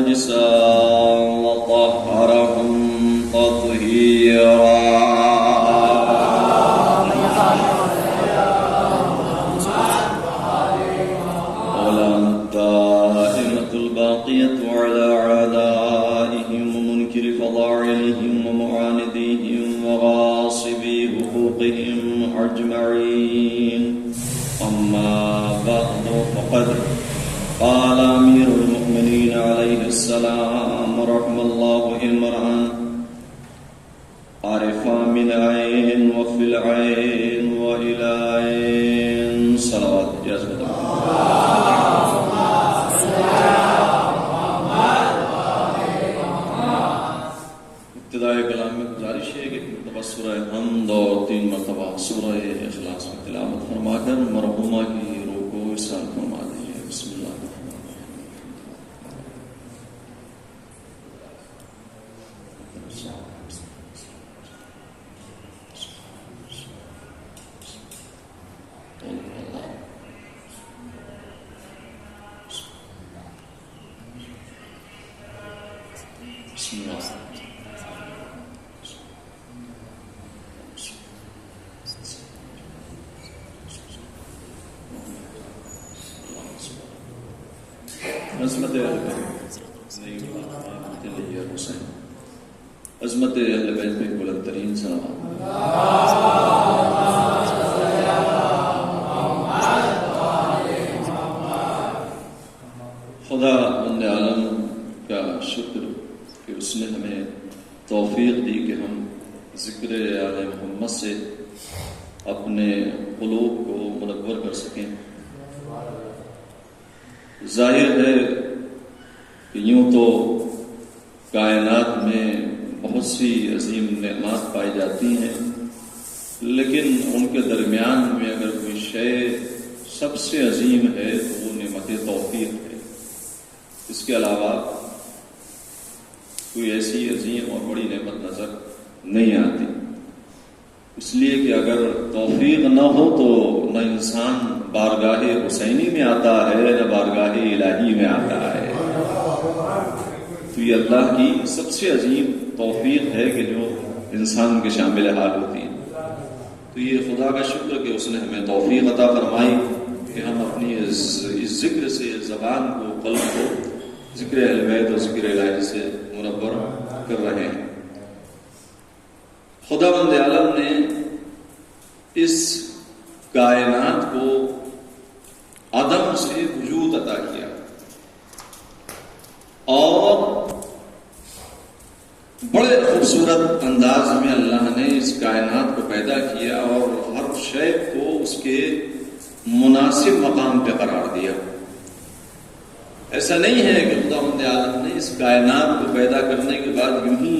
ونساء وطهرهم تطهيرا. على أعدائهم ومنكر فضائلهم ومعانديهم وغاصبي حقوقهم أجمعين. أما بعد فقد قال أمير المؤمنين عليه السلام رحم الله امرأ عرف من عين وفي العين وإلى عين. صلوات جازمة ابتدائے کلام میں گزارش ہے کہ مرتبہ سورہ حمد اور 3 مرتبہ سورہ اخلاص میں تلاوت فرما کر مرحومہ کی روح کو ارسال فرما دیجیے. بسم اللہ الرحمن الرحیم. بسم اللہ عظمت عظمت اہل بیت میں بلند ترین صلوات. خدا بند عالم کا شکر کہ اس نے ہمیں توفیق دی کہ ہم ذکر آل محمد سے اپنے قلوب کو منور کر سکیں. ظاہر ہے کہ یوں تو کائنات میں بہت سی عظیم نعمات پائی جاتی ہیں، لیکن ان کے درمیان میں اگر کوئی شے سب سے عظیم ہے تو وہ نعمت توفیق ہے. اس کے علاوہ کوئی ایسی عظیم اور بڑی نعمت نظر نہیں آتی. اس لیے کہ اگر توفیق نہ ہو تو نہ انسان بارگاہ حسینی میں آتا ہے نہ بارگاہ الہی میں آتا ہے. تو یہ اللہ کی سب سے عظیم توفیق ہے کہ جو انسان کے شامل حال ہوتی ہے. تو یہ خدا کا شکر کہ اس نے ہمیں توفیق عطا فرمائی کہ ہم اپنی اس ذکر سے زبان کو قلب کو ذکر اہل بیت اور ذکر الہی سے منور کر رہے ہیں. خدا بند عالم نے اس کائنات کو عدم سے وجود عطا کیا اور بڑے خوبصورت انداز میں اللہ نے اس کائنات کو پیدا کیا اور ہر شے کو اس کے مناسب مقام پہ قرار دیا. ایسا نہیں ہے کہ خدا بند عالم نے اس کائنات کو پیدا کرنے کے بعد یوں ہی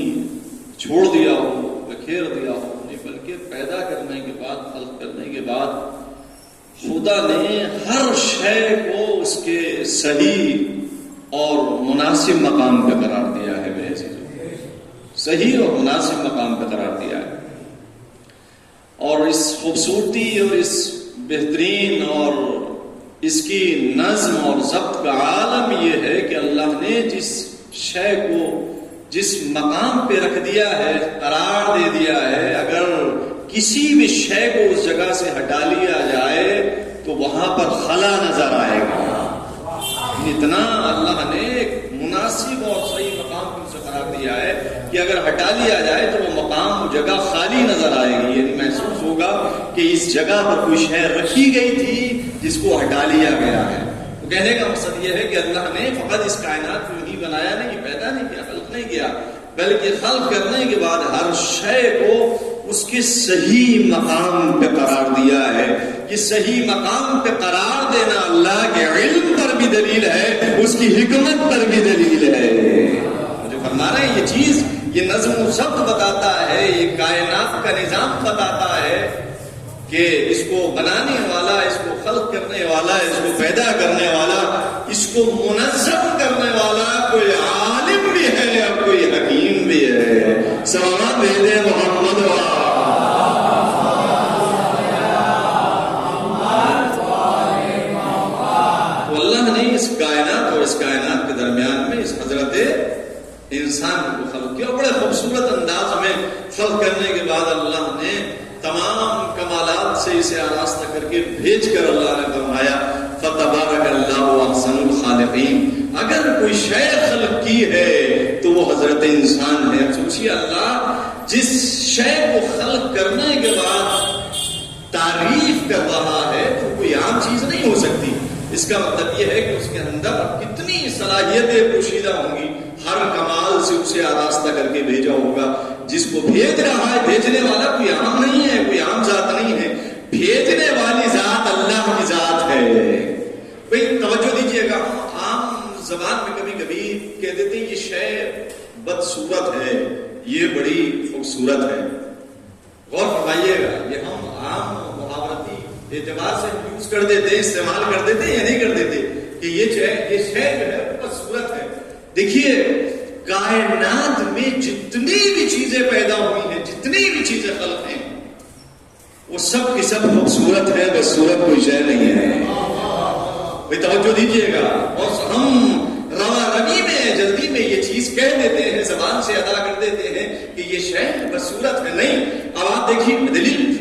چھوڑ دیا ہو، بکھیر دیا ہو، نہیں بلکہ پیدا کرنے کے بعد، خلق کرنے کے بعد خدا نے ہر شے کو اس کے صحیح اور مناسب مقام پہ قرار دیا ہے. میرے عزیزو، صحیح اور مناسب مقام پہ قرار دیا ہے. اور اس خوبصورتی اور اس بہترین اور اس کی نظم اور ضبط کا عالم یہ ہے کہ اللہ نے جس شے کو جس مقام پہ رکھ دیا ہے، قرار دے دیا ہے، اگر کسی بھی شے کو اس جگہ سے ہٹا لیا جائے تو وہاں پر خلا نظر آئے گا. اتنا اللہ نے ایک مناسب اور صحیح مقام پر اسے قرار دیا ہے کہ اگر ہٹا لیا جائے تو وہ مقام، وہ جگہ خالی نظر آئے گی. یعنی محسوس ہوگا کہ اس جگہ پر کوئی شے رکھی گئی تھی جس کو ہٹا لیا گیا ہے. تو کہنے کا مقصد یہ ہے کہ اللہ نے فقط اس کائنات کو نہیں بنایا، نہیں پیدا نہیں کیا، خلق نہیں کیا، بلکہ خلق کرنے کے بعد ہر شے کو اس کے صحیح مقام پہ قرار دیا ہے. یہ صحیح مقام پہ قرار دینا اللہ کے علم پر بھی دلیل ہے، اس کی حکمت پر بھی دلیل ہے. جو فرما رہے ہیں یہ چیز، یہ نظم و ضبط بتاتا ہے، یہ کائنات کا نظام بتاتا ہے کہ اس کو بنانے والا، اس کو خلق کرنے والا، اس کو پیدا کرنے والا، اس کو منظم کرنے والا کوئی عالم بھی ہے اور کوئی حکیم بھی ہے. سلامات بھیجے محمد تو اللہ نے اس کائنات اور اس کائنات کے درمیان میں اس حضرت انسان کو خلق کیا. بڑے خوبصورت انداز میں خلق کرنے کے بعد اللہ نے تمام کمالات سے اسے آراستہ کر کے بھیج کر اللہ نے فرمایا فتبارک اللہ احسن الخالقین. اگر کوئی شے خلق کی ہے تو وہ حضرت انسان ہے. سوچیے اللہ جس شے کو خلق کرنے کے بعد تعریف کر رہا ہے تو کوئی عام چیز نہیں ہو سکتی. اس کا مطلب یہ ہے کہ اس کے اندر کتنی صلاحیتیں پوشیدہ ہوں گی. ہر کمال سے اسے آراستہ کر کے بھیجا ہوگا. جس کو بھیج رہا ہے بھیجنے والا کوئی عام نہیں ہے, کوئی عام ذات نہیں ہے. بھیجنے والی ذات اللہ کی ذات ہے. بھئی توجہ دیجئے گا, ہم عام زبان میں کبھی کبھی کہہ دیتے ہیں یہ شے بدصورت ہے, یہ بڑی خوبصورت ہے. غور فرمائیے گا, یہ ہم عام محاورتی اعتبار سے یوز کر دیتے ہیں, استعمال کر دیتے ہیں یا نہیں کر دیتے کہ یہ شے جو ہے بدصورت ہے. دیکھیے کائنات میں جتنی بھی چیزیں پیدا ہوئی ہیں, جتنی بھی چیزیں خلق ہیں, وہ سب کی سب خوبصورت ہے, بدصورت کوئی شے نہیں ہے. بھئی توجہ دیجئے گا. اور ہم روا روی میں جلدی میں یہ چیز کہہ دیتے ہیں, زبان سے ادا کر دیتے ہیں کہ یہ شے بدصورت ہے. نہیں, اب آپ دیکھیے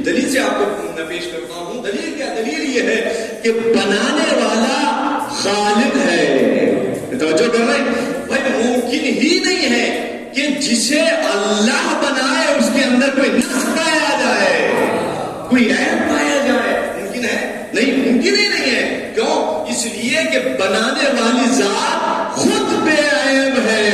دلیل سے آپ کو پیش کرتا ہوں. دلیل کیا؟ دلیل یہ ہے کہ بنانے والا خالق ہے. توجہ کر رہے ہیں بھائی. ممکن ہی نہیں ہے کہ جسے اللہ بنائے اس کے اندر کوئی نقص پایا جائے, کوئی عیب پایا جائے. ممکن ہے؟ نہیں, ممکن ہی نہیں ہے. کیوں؟ اس لیے کہ بنانے والی ذات خود بے عیب ہے,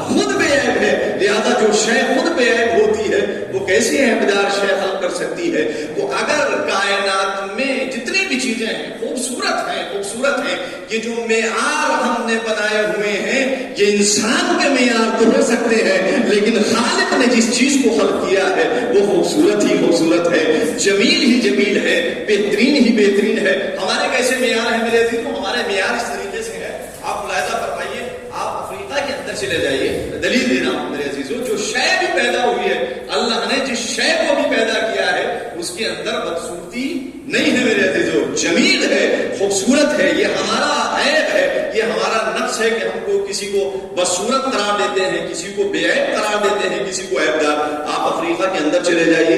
خود بے عیب ہے. لہذا جو شے خود بے عیب ہوتی ہے وہ کیسی عیبدار شے خلق کر سکتی ہے؟ تو اگر کائنات میں جتنی بھی چیزیں ہیں خوبصورت ہیں, یہ جو معیار ہم نے بنائے ہوئے ہیں یہ انسان کے معیار تو ہو سکتے ہیں, لیکن خالق نے جس چیز کو خلق کیا ہے وہ خوبصورت ہی خوبصورت ہے, جمیل ہی جمیل ہے, بہترین ہی بہترین ہے. ہمارے کیسے معیار ہیں میرے عزیزوں؟ ہمارے معیار اس طریقے سے ہے. آپ ملاحظہ فرمائیے, آپ افریقہ کے اندر چلے جائیے. دلیل دے رہا ہوں میرے عزیزوں, جو شے بھی پیدا ہوئی ہے, اللہ نے جس شے کو بھی پیدا کیا ہے اس کے اندر بدصورتی نہیں ہے میرے عزیزوں, جمیل ہے, خوبصورت ہے. یہ ہمارا عیب ہے, یہ ہمارا نقص ہے کہ ہم کو کسی کو بدصورت قرار دیتے ہیں, کسی کو بے عیب قرار دیتے ہیں, کسی کو عیبدار. آپ افریقہ کے اندر چلے جائیے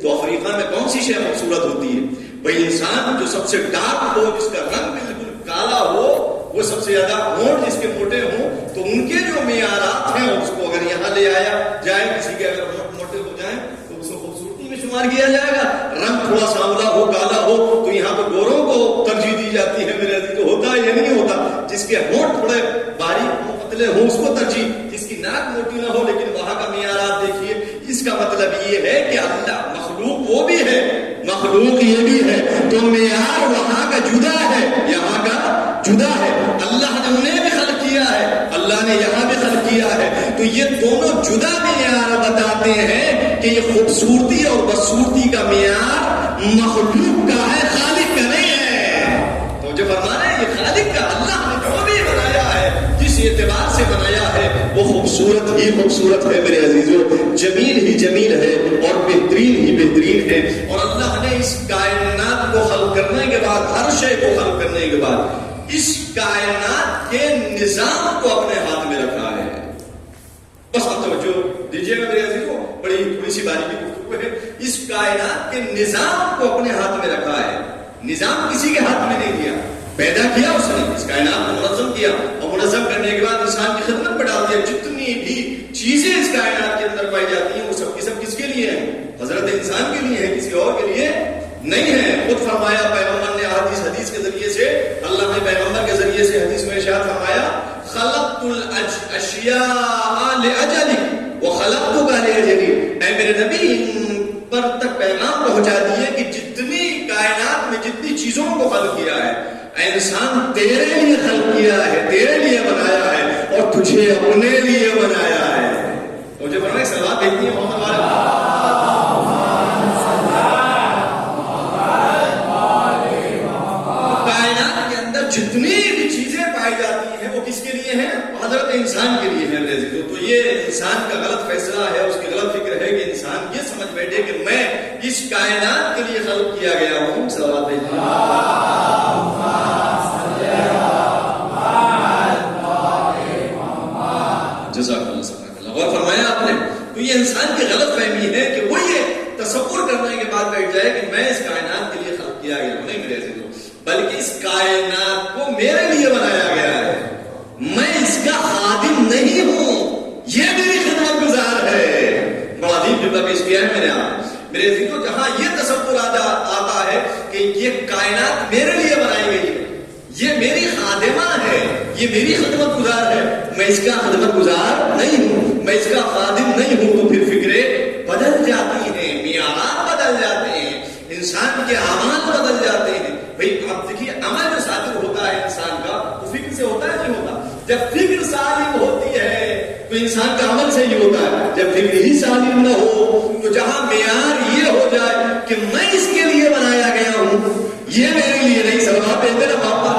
تو افریقہ میں کون سی شے خوبصورت ہوتی ہے؟ بھئی انسان جو سب سے ڈارک ہو, جس کا رنگ بالکل کالا ہو, وہ سب سے زیادہ ہونٹ جس کے موٹے ہوں, تو ان کے جو معیارات ہیں اس کو اگر یہاں لے آیا جائے, کسی کے اگر ہونٹ موٹے ہو جائیں تو اس کو خوبصورتی میں شمار کیا جائے گا. رنگ تھوڑا سانولا ہو, کالا ہو, تو یہاں پہ گوروں کو ترجیح دی جاتی ہے میرے عزیز. تو ہوتا ہے یا نہیں ہوتا؟ جس کے ہونٹ تھوڑے باریک ہو, پتلے ہوں, اس کو ترجیح. جس کی ناک موٹی نہ ہو لیکن وہاں کا معیارات دیکھیے. اس کا مطلب یہ ہے کہ اللہ مخلوق وہ بھی ہے, مخلوق یہ بھی ہے, تو معیار وہاں کا جدا ہے, یہاں کا جدا ہے. اللہ نے انہیں بھی خلق کیا ہے, اللہ نے یہاں بھی خلق کیا ہے, تو یہ دونوں جدا معیار بتاتے ہیں کہ یہ خوبصورتی اور بدصورتی کا معیار مخلوق کا ہے, خالق کا نہیں ہے. تو جو فرما رہے ہیں یہ خالق کا, اللہ نے جو بھی بنایا ہے, جس اعتبار سے بنایا ہے وہ خوبصورت ہی خوبصورت ہے میرے عزیزوں, جمیل ہی جمیل ہے اور بہترین ہی بہترین ہے. اور اللہ نے اس کائنات کو خلق کرنے کے بعد, ہر شے کو خلق کرنے کے بعد, اس کائنات کے نظام کو اپنے ہاتھ میں رکھا ہے. بس آپ توجہ دیجیے گا میرے عزیزوں, بڑی تھوڑی سی باریکی گفتگو ہے. اس کائنات کے نظام کو اپنے ہاتھ میں رکھا ہے. نظام کسی کے ہاتھ میں نہیں دیا, پیدا کیا اس نے, اس کائنات کو منظم کیا, اور منظم کرنے کے بعد انسان کی خدمت میں ڈال دیا. جتنی بھی چیزیں اس کائنات کے اندر پائی جاتی ہیں وہ سب کی سب کس کے لیے ہیں؟ حضرت انسان کے لیے ہے, کسی اور کے لیے نہیں ہے. خود فرمایا پیغمبر نے حدیث کے ذریعے سے, اللہ نے پیغمبر کے ذریعے سے حدیث میں ارشاد فرمایا, خلقت الاشیاء لاجلک وخلقتک لاجلک. اے میرے نبی, ان پر تک پیغام پہنچا دیے کہ جتنی کائنات میں جتنی چیزوں کو خلق کیا ہے, انسان تیرے لیے خلق کیا ہے, تیرے لیے بنایا ہے, اور تجھے اپنے لیے بنایا ہے. مجھے فرمائے سلام بھیجتی ہے محمد والے. کائنات کے اندر جتنی بھی چیزیں پائی جاتی ہیں وہ کس کے لیے ہیں؟ حضرت انسان کے لیے ہیں. تو یہ انسان کا غلط فیصلہ ہے, اس کی غلط فکر ہے کہ انسان یہ سمجھ بیٹھے کہ میں اس کائنات کے لیے خلق کیا گیا ہوں. سلام بھیجتی ہے. جزاک اللہ غور فرمایا آپ نے. تو یہ انسان کی غلط فہمی ہے کہ وہ یہ تصور کرنے کے بعد بیٹھ جائے کہ میں اس کائنات کے لیے خلق کیا گیا ہوں. نہیں میرے عزیزو، بلکہ اس کائنات کو میرے لیے بنایا گیا ہے. میں اس کا خادم نہیں ہوں، یہ میری خدمت گزار ہے. بڑا عظیم جملہ پیش کیا ہے میں نے آپ. میرے عزیزو، جہاں یہ تصور آتا ہے کہ یہ کائنات میرے لیے بنائی گئی ہے، یہ میری خادمہ ہے، یہ میری خدمت گزار ہے، میں اس کا خدمت گزار نہیں ہوں، میں اس کا خادم نہیں ہوں، تو پھر فکریں بدل جاتی ہیں، معیارات بدل جاتے ہیں، انسان کے اعمال بدل جاتے ہیں. بھائی آپ دیکھیے، عمل جو صادر ہوتا ہے انسان کا وہ فکر سے ہوتا ہے نہیں ہوتا؟ جب فکر سالم ہوتی ہے تو انسان کا عمل صحیح ہوتا ہے. جب فکر ہی سالم نہ ہو تو جہاں معیار یہ ہو جائے کہ میں اس کے لیے بنایا گیا ہوں، یہ میرے لیے نہیں. سلوات دیتے نا باپا.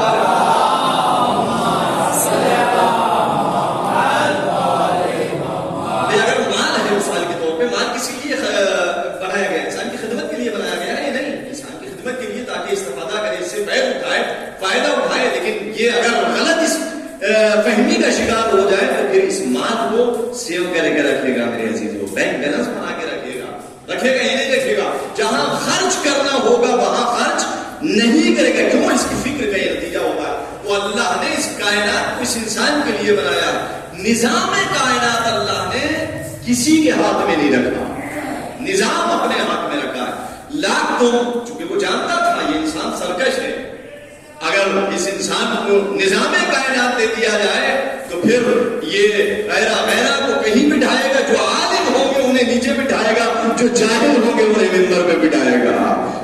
اگر مال ہے مثال کے طور پہ، مال کسی لیے بنایا گیا؟ انسان کی خدمت کے لیے بنایا گیا ہے؟ نہیں، انسان کی خدمت کے لیے تاکہ استفادہ کرے، اس سے فائدہ اٹھائے. لیکن یہ اگر غلط اس فہمی کا شکار ہو جائے تو پھر اس مال کو سیو کر کے رکھے گا میرے عزیزو، بینک بیلنس بنا کے رکھے گا یہ نہیں رکھے گا. جہاں خرچ کرنا ہوگا وہاں خرچ نہیں کرے گا. کیوں؟ اس کی فکر کا یہ نتیجہ ہوتا ہے. تو اللہ نے اس کائنات کو اس انسان کے لیے بنایا. نظام کائنات اللہ نے کسی کے ہاتھ میں نہیں رکھا، نظام اپنے ہاتھ میں رکھا ہے. لاکھ تو چونکہ وہ جانتا تھا یہ انسان سرکش ہے، اگر اس انسان کو نظام کائنات دے دیا جائے تو پھر یہ غیرہ کو کہیں بٹھائے گا، جو عالم ہوں گے انہیں نیچے بٹھائے گا، جو جاہل ہوں گے انہیں منبر پہ بٹھائے گا.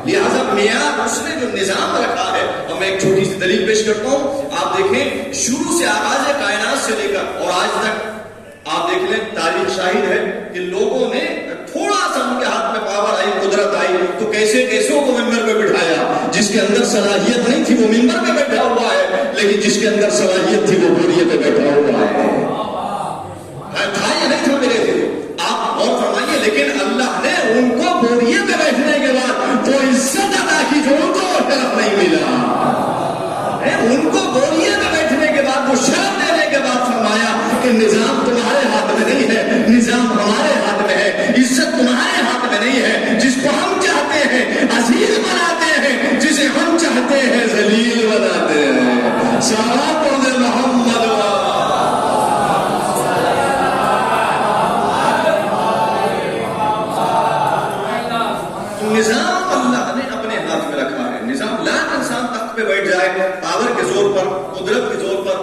لہذا معیار اس نے جو نظام رکھا ہے. اور میں ایک چھوٹی سی دلیل پیش کرتا ہوں. آپ دیکھیں، شروع سے آغاز کائنات سے لے کر اور آج تک آپ دیکھ لیں، تاریخ شاہد ہے کہ لوگوں نے تھوڑا سا ان کے ہاتھ میں پاور آئی، قدرت آئی تو کیسوں کو منبر پہ بٹھایا. جس کے اندر صلاحیت نہیں تھی وہ منبر پہ بیٹھا ہوا ہے، لیکن جس کے اندر صلاحیت تھی وہ بوریے پہ بیٹھا ہوا ہے. تھا یا نہیں تھا میرے لیے؟ آپ غور فرمائیے. لیکن اللہ نے ان کو بوریے پہ بیٹھنے کے بعد وہ عزت ادا کی جو ان کو شرف نہیں ملا. ان کو بوریے پہ بیٹھنے کے بعد وہ شرف دینے کے بعد فرمایا کہ نظام تمہارے ہاتھ میں نہیں ہے، نظام ہمارے ہاتھ میں ہے. عزت تمہارے ہاتھ میں نہیں ہے. جس کو ہم چاہتے ہیں عزیز بناتے ہیں، جسے ہم چاہتے ہیں ذلیل بناتے ہیں. صلوات محمد. نظام اللہ نے اپنے ہاتھ میں رکھا ہے. نظام لاکھ انسان تخت پہ بیٹھ جائے پاور کے زور پر، قدرت کے زور پر،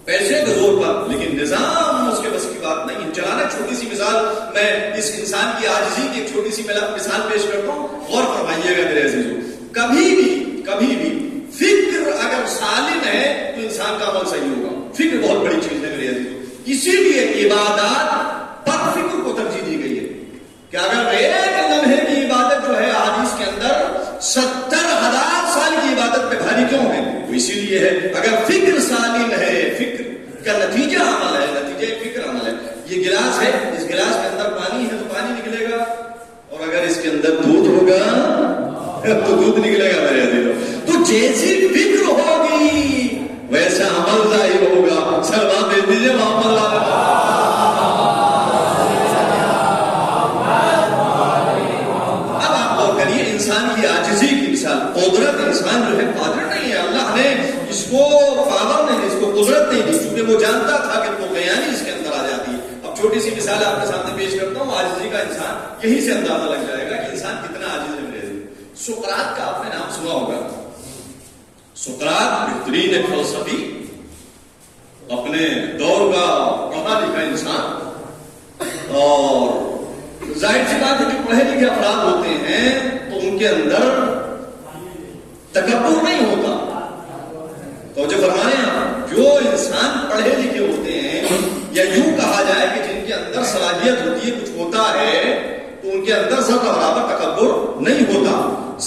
پیسے کے زور پر، لیکن نظام اس کے بس کی بات نہیں. چلانا چھوٹی سی مثال میں اس انسان کی عاجزی کی ایک چھوٹی سی مثال پیش کرتا ہوں. غور فرمائیے گا میرے عزیزو. کبھی بھی فکر اگر سالم ہے تو انسان کا عمل صحیح ہوگا. فکر بہت بڑی چیز ہے میرے عزیزو. اسی لیے عبادات پر فکر کو ترجیح دی گئی ہے کہ اگر ایک لمحے کی عبادت جو ہے حدیث کے اندر 70,000 سال کی عبادت پہ بھاری کیوں ہے؟ وہ اسی لیے ہے اگر فکر سالم ہے. فکر کا نتیجہ عمل ہے، نتیجہ فکر عمل ہے. یہ گلاس ہے، اس گلاس کے اندر پانی ہے تو پانی نکلے گا، اور اگر اس کے اندر دودھ ہوگا تو دودھ نکلے گا میرے عزیزو. تو جیسی فکر ہوگی ویسا عمل ظاہر ہوگا. سلام دے دیجیے محمد اللہ. انسان کی عاجزی کی مثال. قدرت انسان جو ہے قادر نہیں ہے. اللہ نے اس کو پاور نہیں دی، اس کو قدرت نہیں دی، چونکہ وہ جانتا تھا کہ وہ بیانی اس کے اندر آ جاتی ہے. اب چھوٹی سی مثال آپ کے سامنے پیش کرتا ہوں. عاجزی کا انسان یہی سے اندازہ لگ جائے گا کہ انسان کتنا عاجز ہے. سقراط کا آپ نے نام سنا ہوگا. سقراط بہترین ایک فلسفی، اپنے دور کا پڑھا لکھا انسان، اور ظاہر سی بات ہے کہ پڑھے لکھے افراد ہوتے ہیں تو ان کے اندر تکبر نہیں ہوتا. تو جو فرمانے ہیں جو انسان پڑھے لکھے ہوتے ہیں، یا یوں کہا جائے کہ جن کے اندر صلاحیت ہوتی ہے، کچھ ہوتا ہے، تو ان کے اندر ذرا برابر تکبر نہیں ہوتا.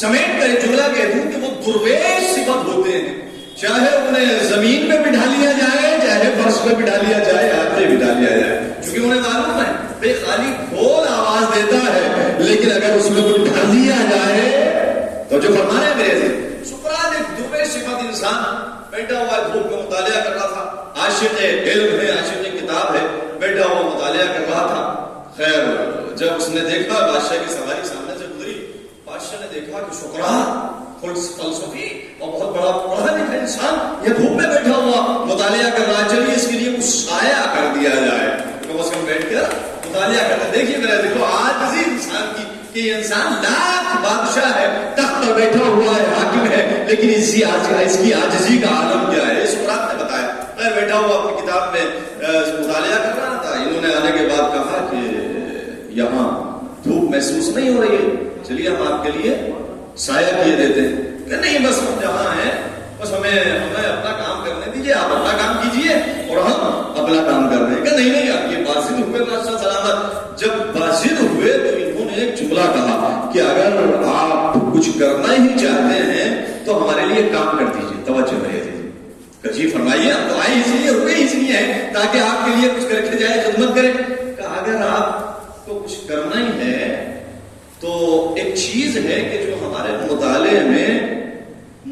سمیٹ کر جملہ کہہ دوں کہ وہ درویش صفت ہوتے ہیں. چاہے انہیں زمین پہ بٹھا لیا جائے، چاہے فرش پہ بٹھا لیا جائے، ہاتھ پہ بٹھا لیا جائے، کیونکہ انہیں معلوم ہے بے خالی ڈھول آواز دیتا ہے، لیکن اگر اس میں کچھ ڈھال دیا جائے تو جو فرمانے ہیں میرے سے. سقراط ایک درویش صفت انسان بیٹھا ہوا ہے، دھوپ میں مطالعہ کر رہا تھا، عاشق علم ہے، عاشق کتاب ہے، بیٹھا خیر جب اس نے دیکھا بادشاہ کی سواری سامنے سے گزری، بادشاہ نے دیکھا کہ شکرا فلسفی اور بہت بڑا پڑھا لکھا انسان یہ دھوپ میں بیٹھا ہوا مطالعہ کر رہا ہے، چلیے اس کے لیے کچھ سایہ کر دیا جائے، کم از کم بیٹھ کر مطالعہ کرتے. دیکھیے میرا دیکھو عاجزی انسان کی، کہ انسان لاکھ بادشاہ ہے، تخت پر بیٹھا ہوا ہے، حاکم ہے، لیکن اس کی عاجزی کا عالم کیا ہے. سقراط نے بتایا. میں بیٹھا ہوا اپنی کتاب میں مطالعہ کر رہا تھا، انہوں نے آنے کے بعد کہا کہ یہاں دھوپ محسوس نہیں ہو رہی ہے، چلیے ہم آپ کے لیے سایہ کیے دیتے ہیں. کہ نہیں بس ہم جہاں ہیں بس ہمیں اپنا کام کرنے دیجیے، آپ اپنا کام کیجیے اور ہم اپنا کام کر رہے ہیں. کہ نہیں آپ یہ بازد ہوئے بادشاہ سلامت. جب بازد ہوئے تو انہوں نے ایک جملہ کہا کہ اگر آپ کچھ کرنا ہی چاہتے ہیں تو ہمارے لیے کام کر دیجیے. توجہ رہے دیجیے کہ جی فرمائیے، ہم تو آئے اس لیے، رکے اس لیے ہیں تاکہ آپ کے لیے کچھ کر کے جائے، خدمت کرے. کہ اگر آپ کو کچھ کرنا ہی ہے تو ایک چیز ہے کہ جو ہمارے مطالعے میں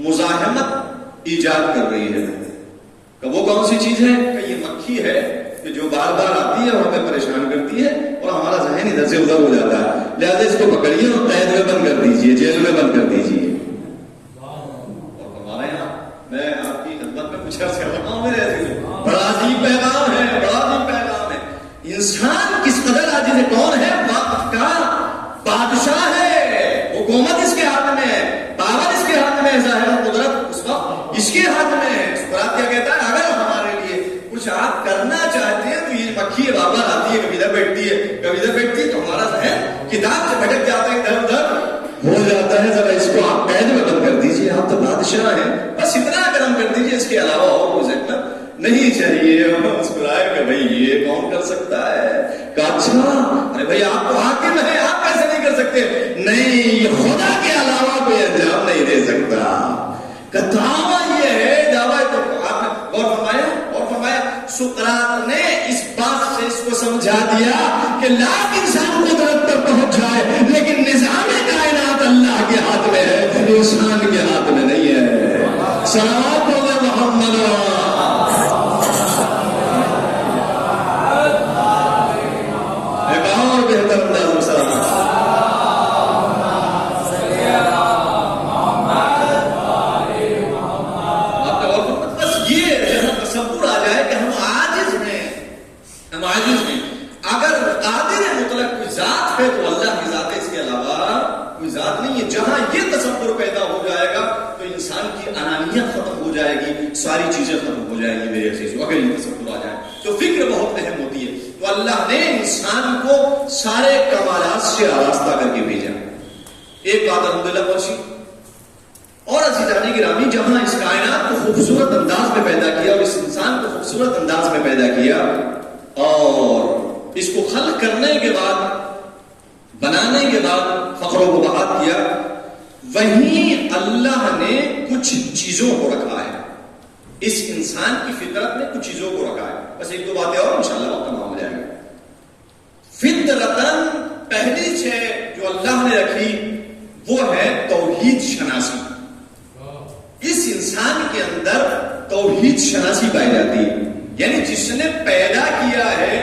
مزاحمت ایجاد کر رہی ہے. کہ وہ کون سی چیز ہے؟ کہ یہ مکھی ہے کہ جو بار بار آتی ہے اور ہمیں پریشان کرتی ہے اور ہمارا ذہن ادھر سے ادھر ہو جاتا ہے. لہٰذا اس کو پکڑیے اور قید میں بند کر دیجیے، جیل میں بند کر دیجیے. اور ہمارے یہاں میں آپ کی خدمت میں کچھ عرض کر رہا ہوں، میرے عزیز بڑا عجیب پیغام ہے، بڑا عجیب پیغام ہے. انسان کس قدر عاجز ہے. کون ہے؟ وقت کا بادشاہ ہے، حکومت اس کے ہاتھ میں ہے، پاور اس کے ہاتھ میں ہے، ظاہر قدرت اس وقت اس کے ہاتھ میں ہے. سقراط کیا کہتا ہے؟ اگر ہمارے لیے کچھ آپ کرنا چاہتے ہیں تو یہ مکھی بار بار آتی ہے، کبھی ادھر بیٹھتی ہے کبھی ادھر بیٹھتی ہے، تو ہمارا ذہن کتاب سے بھٹک جاتا ہے، ادھر ادھر ہو جاتا ہے. ذرا اس کو آپ قید میں بند کر دیجیے، آپ تو بادشاہ ہیں، بس اتنا کرم کر دیجیے، اس کے علاوہ اور کوئی ذہن نہیں چاہیے. مسکرائے کہ بھائی یہ کون کر سکتا ہے؟ کہ اچھا ارے بھائی آپ تو حاکم ہیں، آپ کیسے نہیں کر سکتے؟ نہیں، یہ خدا کے علاوہ کوئی انجام نہیں دے سکتا. کہ دعویٰ یہ ہے، دعویٰ تو آپ نے غور فرمایا سقراط نے اس بات سے اس کو سمجھا دیا کہ لاکھ انسان قدرت پر پہنچ جائے لیکن نظام کائنات اللہ کے ہاتھ میں ہے، انسان کے ہاتھ میں نہیں ہے. صلوات محمد ساری چیزیں ختم ہو جائیں گی میرے عزیزو. اگر یہ تصور آ جائے تو فکر بہت اہم ہوتی ہے. تو اللہ نے انسان کو سارے کمالات سے آراستہ کر کے بھیجا. ایک بات الحمدللہ پہنچی اور عزیزان گرامی، جہاں اس کائنات کو خوبصورت انداز میں پیدا کیا اور اس انسان کو خوبصورت انداز میں پیدا کیا اور اس کو خلق کرنے کے بعد، بنانے کے بعد فخر و بہات کیا، وہیں اللہ نے کچھ چیزوں کو رکھا ہے. اس انسان کی فطرت میں کچھ چیزوں کو رکھا ہے. بس ایک دو باتیں اور انشاءاللہ وقت تمام ہو جائے گا. فطرتاً پہلی چیز جو اللہ نے رکھی وہ ہے توحید شناسی. اس انسان کے اندر توحید شناسی پائی جاتی ہے، یعنی جس نے پیدا کیا ہے،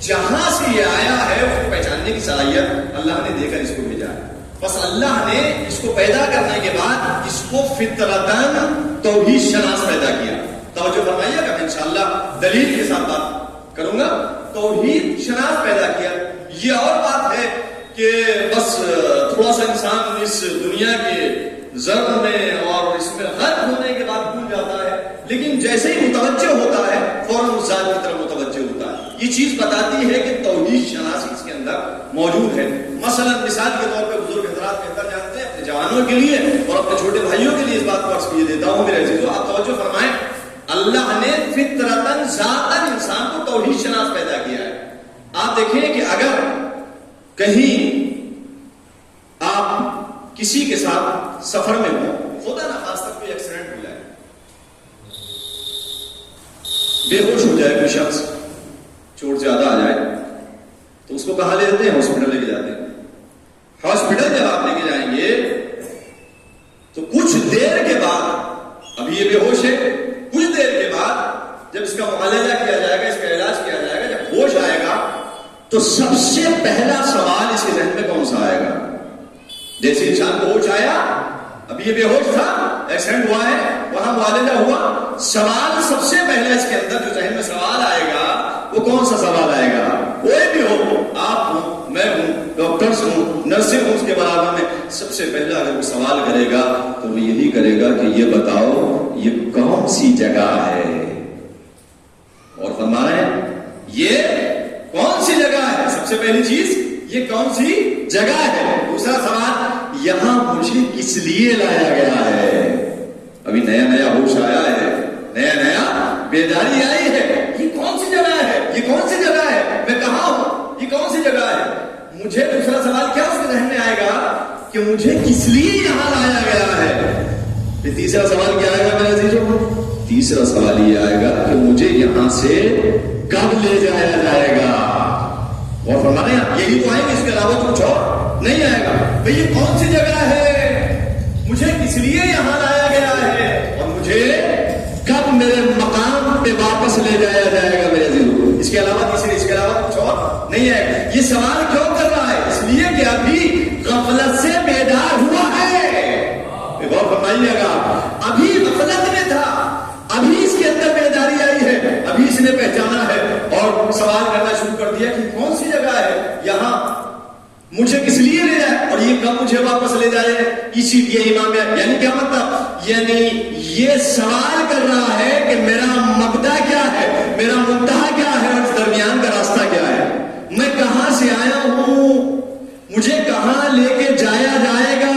جہاں سے یہ آیا ہے اس کو پہچاننے کی صلاحیت اللہ نے دے کر اس کو بھیجا ہے. بس اللہ نے اس کو پیدا کرنے کے بعد اس کو فطرتاً توحید شناس پیدا کیا. توجہ فرمائیے گا، انشاءاللہ دلیل کے ساتھ بات کروں گا. توحید شناس پیدا کیا. یہ اور بات ہے کہ بس تھوڑا سا انسان اس دنیا کے ضرب میں اور اس میں غرق ہونے کے بعد بھول جاتا ہے، لیکن جیسے ہی متوجہ ہوتا ہے فوراً اس ذات کی طرف متوجہ ہوتا ہے. یہ چیز بتاتی ہے کہ توحید شناسی اس کے اندر موجود ہے. مثلا مثال کے طور پہ بزرگ حضرات بہتر جانتے ہیں، اپنے جوانوں کے لیے اور اپنے چھوٹے بھائیوں کے لیے اس بات کو عرض کیے دیتا ہوں میرے عزیزو. آپ توجہ فرمائیں، اللہ نے فطرتاً ذاتاً انسان کو توحید شناس پیدا کیا ہے. آپ دیکھیں کہ اگر کہیں آپ کسی کے ساتھ سفر میں ہوں، خدا نخواستہ کوئی ایکسیڈنٹ ہو جائے، بے ہوش ہو جائے کوئی شخص، چوٹ زیادہ آ جائے، تو اس کو کہاں لے جاتے ہیں؟ ہاسپٹل لے کے جاتے ہیں. ہاسپٹل جب آپ لے کے جائیں گے تو کچھ دیر کے بعد، ابھی یہ بے ہوش ہے، کچھ دیر کے بعد جب اس کا معالجہ کیا جائے گا، اس کا علاج کیا جائے گا، جب ہوش آئے گا تو سب سے پہلا سوال اس کے ذہن میں کون سا آئے گا؟ جیسے انسان کو ہوش آیا، ابھی یہ بے ہوش تھا، ایکسیڈنٹ ہوا ہے، وہاں معالجہ ہوا، سوال سب سے پہلا اس کے اندر جو ذہن میں سوال آئے گا وہ کون سا سوال آئے گا؟ کوئی بھی ہو، آپ ہوں، میں ہوں، ڈاکٹرز ہوں، نرسیں ہوں، اس کے برابر میں سب سے پہلا اگر وہ سوال کرے گا تو وہ یہی کرے گا کہ یہ بتاؤ یہ کون سی جگہ ہے؟ اور فرمائیں یہ کون سی جگہ ہے؟ سب سے پہلی چیز یہ کون سی جگہ ہے۔ دوسرا سوال یہاں مجھے کس لیے لایا گیا ہے؟ ابھی نیا نیا ہوش آیا ہے، نیا نیا بیداری آئی ہے، یہ کون سی جگہ ہے؟ یہ کون سی جگہ ہے؟ میں کہاں ہوں؟ یہ کون سی جگہ ہے؟ مجھے دوسرا سوال کیا اس کے ذہن میں آئے گا کہ مجھے کس لیے یہاں لایا گیا ہے؟ پھر تیسرا سوال کیا آئے گا میرے عزیزوں؟ تیسرا سوال یہ آئے گا کہ مجھے یہاں سے کب لے جایا جائے گا؟ اور فرمانے یہی تو آئیں گے، اس کے علاوہ کچھ اور نہیں آئے گا۔ بھئی یہ کون سی جگہ ہے؟ مجھے کس لیے یہاں لایا گیا ہے؟ اور مجھے کب میرے مقام پہ واپس لے جایا جائے گا میرے عزیزوں؟ اس کے علاوہ اس کے علاوہ کچھ اور نہیں آئے گا۔ یہ سوال کیوں کر رہا ہے؟ اس لیے کہ ابھی غفلت سے بیدار ہوا ہے۔ غور فرمائیے گا، ابھی غفلت میں تھا، ابھی اس کے اندر بیداری آئی ہے، ابھی اس نے پہچانا ہے اور سوال کرنا شروع کر دیا کہ کون سی جگہ ہے یہاں، مجھے کس لیے لے جائے اور یہ کب مجھے واپس لے جائے۔ اسی لیے امام یعنی کیا مطلب؟ یعنی یہ سوال کر رہا ہے کہ میرا مبدا کیا ہے، میرا منتہا کیا ہے اور اس درمیان کا راستہ کیا ہے، میں کہاں سے آیا ہوں، مجھے کہاں لے کے جایا جائے گا،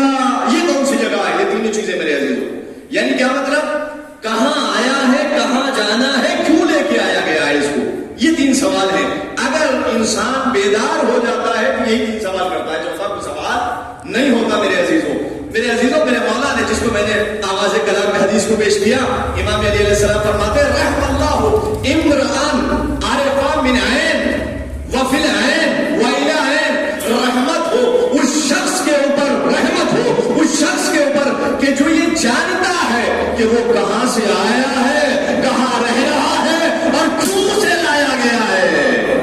یہ کون سی جگہ ہے۔ یہ تینوں چیزیں میرے عزیزوں، یعنی کیا مطلب؟ کہاں آیا ہے، کہاں جانا ہے، کیوں لے کے آیا گیا ہے اس کو، یہ تین سوال ہیں۔ اگر انسان بیدار ہو جاتا ہے تو یہی تین سوال کرتا ہے، چوتھا کوئی سوال نہیں ہوتا میرے عزیزوں۔ میرے عزیزوں، میرے مولا نے جس کو میں نے آواز کلام میں حدیث کو پیش کیا، امام علی علیہ السلام فرماتے ہیں رحم اللہ امرآن عرفا من عین وفی العین وإلی عین، رحمت ہو اس شخص کے اوپر، رحمت ہو اس شخص کے اوپر کہ جو یہ جانتا ہے کہ وہ کہاں سے آیا ہے، کہاں رہ رہا ہے اور کیوں اسے لایا گیا ہے۔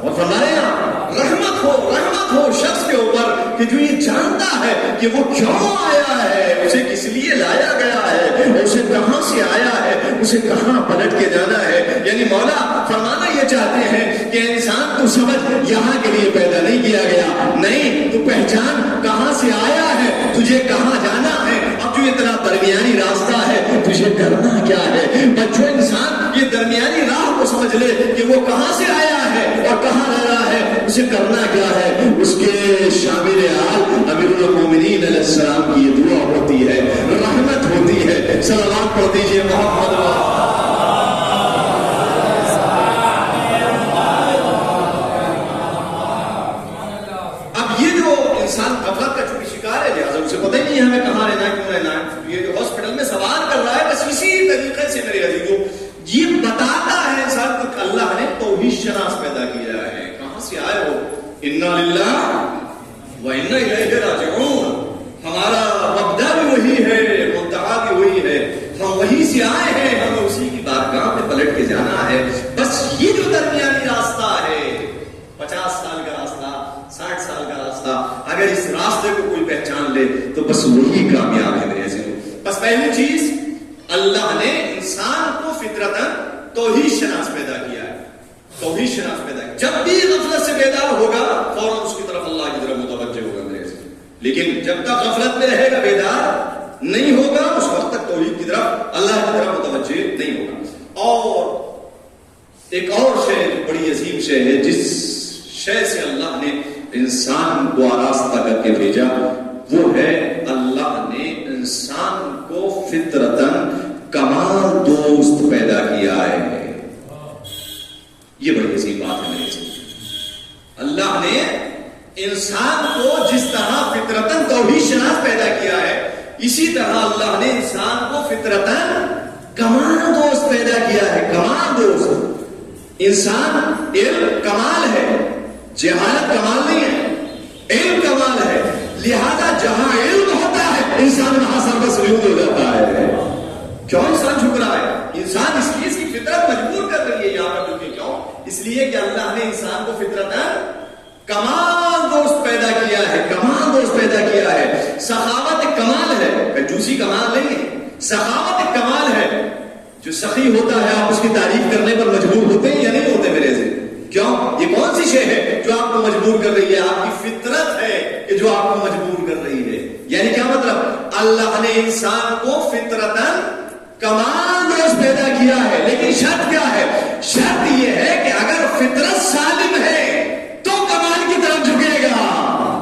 اور فرمایا رحمت ہو شخص کے اوپر کہ جو یہ جانتا ہے کہ وہ کیوں آیا ہے، اسے کس لیے لایا گیا ہے، اسے کہاں سے آیا ہے، اسے کہاں پلٹ کے جانا ہے۔ یعنی مولا فرمانا یہ چاہتے ہیں کہ انسان تو سمجھ یہاں کے لیے پیدا نہیں کیا گیا، نہیں، تو پہچان کہاں سے آیا ہے، تجھے کہاں جانا ہے، اب جو اتنا درمیانی راستہ ہے تجھے کرنا کیا ہے۔ بچوں، انسان یہ درمیانی راہ کو سمجھ لے کہ وہ کہاں سے آیا ہے اور کہاں رہ رہا ہے، اسے کرنا کیا ہے۔ اس کے شامل حال امیر المومنین علیہ السلام کی یہ دعا ہوتی ہے، رحمت ہوتی ہے۔ صلوات پڑھ دیجیے محمد۔ اب یہ جو انسان غفلت کا چونکہ شکار ہے، لہٰذا اسے پتہ ہی نہیں ہے ہمیں کہاں رہنا ہے، کیوں رہنا ہے۔ یہ جو ہاسپٹل میں سوال کر رہا ہے بس اسی طریقے سے میرے عزیزوں یہ بتاتا ہے انسان کو کہ اللہ نے توحید شناس پیدا کیا ہے، کہاں سے آئے ہو، انا للہ و انا الیہ راجعون، ہمارا مبدا بھی وہی ہے، منتہا بھی وہی ہے، ہم وہیں سے آئے ہیں، ہمیں اسی کی بارگاہ میں پلٹ کے جانا ہے۔ بس یہ جو درمیانی راستہ ہے، 50 سال کا راستہ، 60 سال کا راستہ، اگر اس راستے کو کوئی پہچان لے تو بس وہی کامیاب ہے میرے عزیزوں۔ بس پہلی چیز، اللہ نے انسان کو فطرتاً توحید شناس پیدا کیا ہے، توحید شناس پیدا کیا۔ جب بھی غفلت سے بیدار ہوگا فوراً اس کی طرف، اللہ کی طرف متوجہ ہوگا میرے عزیزوں۔ لیکن جب تک غفلت میں رہے گا، بیدار نہیں ہوگا، اس وقت تک توحید کی طرف، اللہ کی طرف متوجہ نہیں ہوگا۔ اور ایک اور شے بڑی عظیم شے ہے، جس شے سے اللہ نے انسان کو آراستہ کر کے بھیجا، وہ ہے اللہ نے انسان کو فطرتاً کمال دوست پیدا کیا ہے۔ یہ بڑی عظیم بات ہے میرے سے۔ اللہ نے انسان کو جس طرح فطرتاً توحید شناس پیدا کیا ہے، اسی طرح اللہ نے انسان کو فطرتاً کمال دوست پیدا کیا ہے۔ کمال دوست، انسان علم کمال ہے، جہالت کمال نہیں ہے، علم کمال ہے، لہذا جہاں علم ہوتا ہے انسان وہاں سربسرود ہو جاتا ہے۔ کیوں انسان جھک رہا ہے؟ انسان اس لیے اس کی فطرت مجبور کر رہی ہے یہاں پر، کیوں؟ اس لیے کہ اللہ نے انسان کو فطرتاً کمال دوست پیدا کیا ہے، کمال دوست پیدا کیا ہے. سخاوت ایک کمال ہے، کنجوسی کمال نہیں ہے، سخاوت ایک کمال ہے. جو سخی ہوتا ہے آپ اس کی تعریف کرنے پر مجبور ہوتے ہیں یا نہیں ہوتے میرے سے؟ کیوں؟ یہ کون سی شے ہے جو آپ کو مجبور کر رہی ہے؟ آپ کی فطرت ہے کہ جو آپ کو مجبور کر رہی ہے. یعنی کیا مطلب؟ اللہ نے انسان کو فطرتاً کمال دوست پیدا کیا ہے، لیکن شرط کیا ہے؟ شرط یہ ہے کہ اگر فطرت سالم ہے تو کمال کی طرف جھکے گا.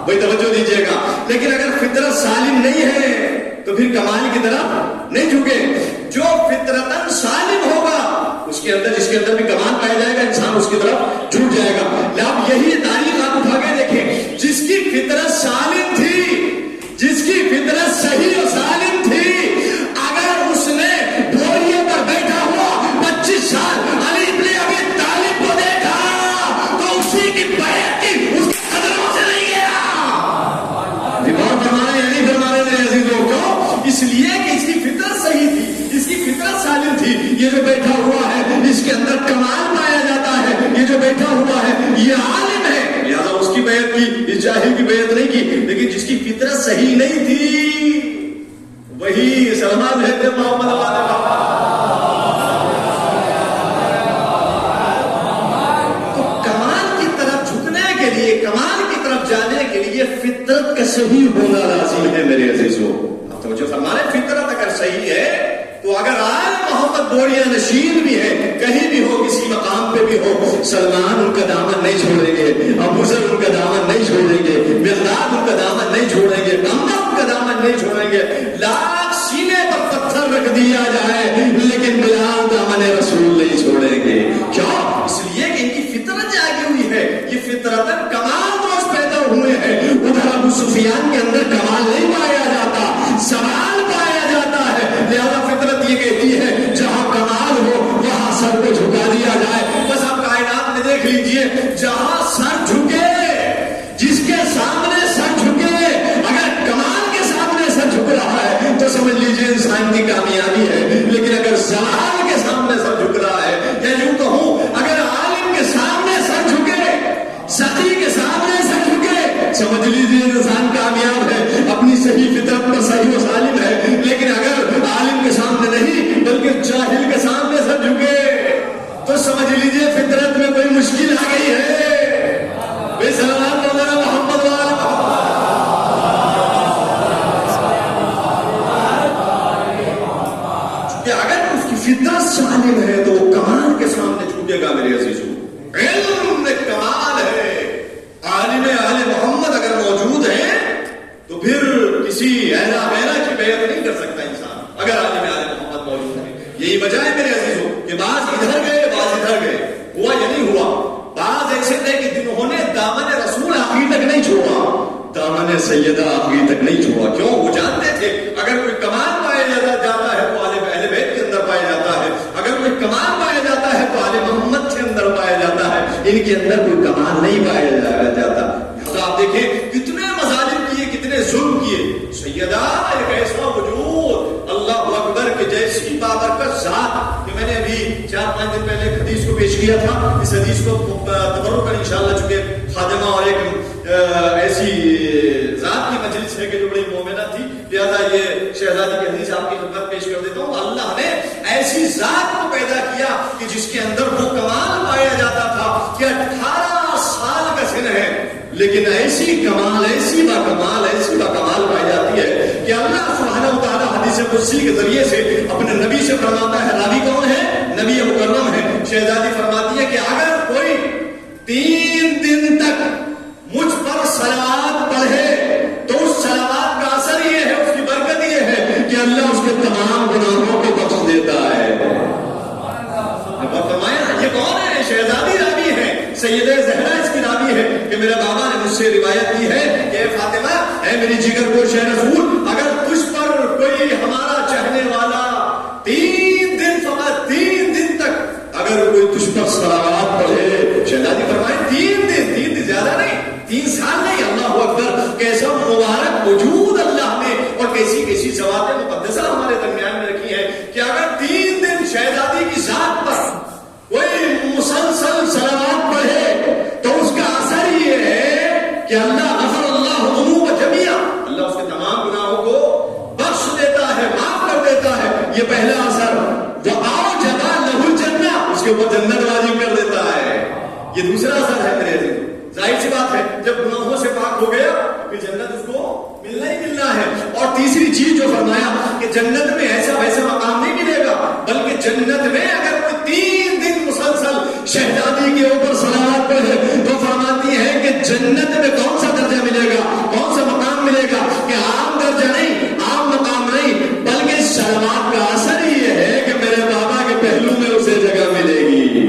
وہی توجہ دیجیے گا. لیکن اگر فطرت سالم نہیں ہے تو پھر کمال کی طرف نہیں جھکے. جو فطرتاً سالم ہوگا اس کے اندر، جس کے اندر بھی کمال پایا جائے گا، انسان اس کی طرف جھک جائے گا. اب یہی تاریخ آپ اٹھا کے دیکھیں، جس کی فطرت سالم تھی، جس کی فطرت صحیح و سالم تھی، اگر اس نے بوریے پر بیٹھا ہوا 25 سال علی ابن ابی طالب کو دیکھا تو اسی کی بیعت کی اس کے قدموں سے نہیں گیا. بات فرمانے یا نہیں فرمانے میرے عزیزوں کو؟ اس لیے کہ اس کی فطرت صحیح تھی، اس کی فطرت سالم تھی. یہ جو بیٹھا ہوا ہے اس کے اندر کمال پایا جاتا ہے. یہ جو بیٹھا ہوا ہے یہ عالم ہے، لہٰذا اس کی بیعت کی، اس جاہل کی بیعت نہیں کی. لیکن جس کی فطرت صحیح نہیں تھی وہی سلمان ہے محمد تو کمال کی طرف جھکنے کے لیے، کمال کی طرف جانے کے لیے فطرت کا صحیح ہونا لازم ہے میرے عزیزوں. تو جو ہمارے فطرت اگر صحیح ہے تو اگر آج محمد بوڑیا نشین بھی ہے، کہیں بھی ہو، کسی مقام پہ بھی ہو، سلمان ان کا دامن نہیں چھوڑیں گے، ابو ذر ان کا دامن نہیں چھوڑیں گے، مقداد ان کا دامن نہیں چھوڑیں گے، عمر ان کا دامن نہیں چھوڑیں گے. لاکھ سینے پر پتھر رکھ دیا جائے لیکن بلال دامن رسول نہیں چھوڑیں گے. کیوں؟ اس لیے کہ ان کی فطرت جاگی ہوئی ہے. یہ فطرت کمال دوست پیدا ہوئے ہیں. ادھر ابو سفیان کے اندر کمال نہیں پایا جاتا، سوال پایا جاتا ہے. لہذا فطرت یہ کہتی ہے جہاں کمال ہو وہاں سر کو جھکا دیا جائے. بس آپ کائنات میں دیکھ لیجئے، جہاں سر جھکے، جس کے سامنے سر جھکے، اگر کمال کے سامنے سر جھک رہا ہے تو سمجھ لیجئے انسان کی کامیابی ہے. لیکن اگر زوال کے سامنے سر جھک رہا ہے، یا یوں کہوں اگر عالم کے سامنے سر جھکے، سخی کے سامنے سر جھکے، سمجھ لیجئے انسان کامیاب ہے، اپنی صحیح فطرت پر صحیح و سالم ہے. لیکن اگر عالم کے سامنے نہیں بلکہ جاہل کے سامنے سر جھکے تو سمجھ لیجئے فطرت میں کوئی مشکل آ گئی ہے. بے سلام مولانا محمد کہ اگر اس کی فطرت سالم ہے تو وہ کمال کے سامنے جھکے گا میرے عزیزوں. علم میں کمال ہے. عالم اہل محمد اگر موجود ہے تو پھر کسی ایرا بیرا کی بیعت نہیں کر سکتا انسان اگر عالم اہل محمد موجود ہے. یہی وجہ ہے میرے عزیزوں کہ بعض ادھر گئے، بعض ادھر گئے. ہوا یا نہیں ہوا؟ بعض ایسے تھے کہ جنہوں نے دامن رسول آخری تک نہیں چھوڑا، دامن سیدہ آخری تک نہیں چھوڑا. کیوں؟ وہ جانتے تھے اگر کوئی کمال پایا جاتا ہے تو عالم اہل بیت کے اندر پایا جاتا ہے، اگر کوئی کمال پایا جاتا ہے تو عالم محمد کے اندر پایا جاتا ہے. ان کے اندر کوئی کمال نہیں پایا جاتا. آپ دیکھیں کتنے مظالم کیے، کتنے ظلم کیے. سیدہ ایک ایسا وجود، اللہ اکبر کے جیسی بابرکت ذات کہ میں نے ابھی 4-5 دن پہلے ایک حدیث کو پیش کیا تھا. اس حدیث کو تبرک کر انشاءاللہ، چونکہ خادمہ اور ایک ایسی ذات کی مجلس ہے کہ جو بڑی مومنہ تھی، لہذا یہ شہزادی کی حدیث آپ کی خدمت پیش کر دیتا ہوں. اللہ نے ایسی ذات کو پیدا کیا کہ جس کے اندر وہ کمال پایا جاتا تھا کہ 18 سال کا سن ہے لیکن ایسی کمال، ایسی باکمال، ایسی باکمال پائی جاتی ہے کہ اللہ سبحانہ و تعالیٰ حدیث قدسی کے ذریعے سے اپنے نبی سے فرماتا ہے. راوی کون ہے؟ نبی مکرم ہے. شہزادی فرماتی ہے کہ اگر کوئی 3 دن تک مجھ پر صلوات پڑھے تو اس صلوات کا اثر یہ ہے، اس کی برکت یہ ہے کہ اللہ اس کے تمام گناہوں کو بخش دیتا ہے. فرمایا یہ کون ہے؟ شہزادی راوی ہے، سیدہ زہرا اس کی راوی ہے کہ میرے بابا نے مجھ سے روایت کی ہے کہ اے فاطمہ، اے میری جگر گوش ہے رسول، اگر تجھ پر کوئی ہمارا چاہنے والا 3 دن، فقط 3 دن تک اگر کوئی تجھ پر صلوات پڑھے، شہزادی فرمائے 3 دن زیادہ نہیں، 3 سال نہیں. اللہ اکبر، کیسا مبارک وجود اللہ نے اور کیسی کیسی ذوات مقدسہ ہمارے درمیان میں رکھی ہے کہ اگر 3 دن شہزادی کی ذات پر کوئی مسلسل صلوات جنت واجب کر دیتا ہے. یہ دوسرا اثر ہے میرے عزیز. ظاہر سی بات ہے جب گناہوں سے پاک ہو گیا پھر جنت اس کو ملنا ہی ملنا ہے. اور تیسری چیز جو فرمایا کہ جنت میں ایسا ویسا مقام نہیں ملے گا، بلکہ جنت میں اگر کوئی 3 دن مسلسل شہزادی کے اوپر صلوات پڑھے تو فرماتی ہے کہ جنت میں کون سا درجہ ملے گا، کون سا مقام ملے گا کہ عام درجہ نہیں، عام مقام نہیں، بلکہ صلوات کا اثر یہ ہے کہ میرے بابا کے پہلو میں اسے جگہ ملے گی.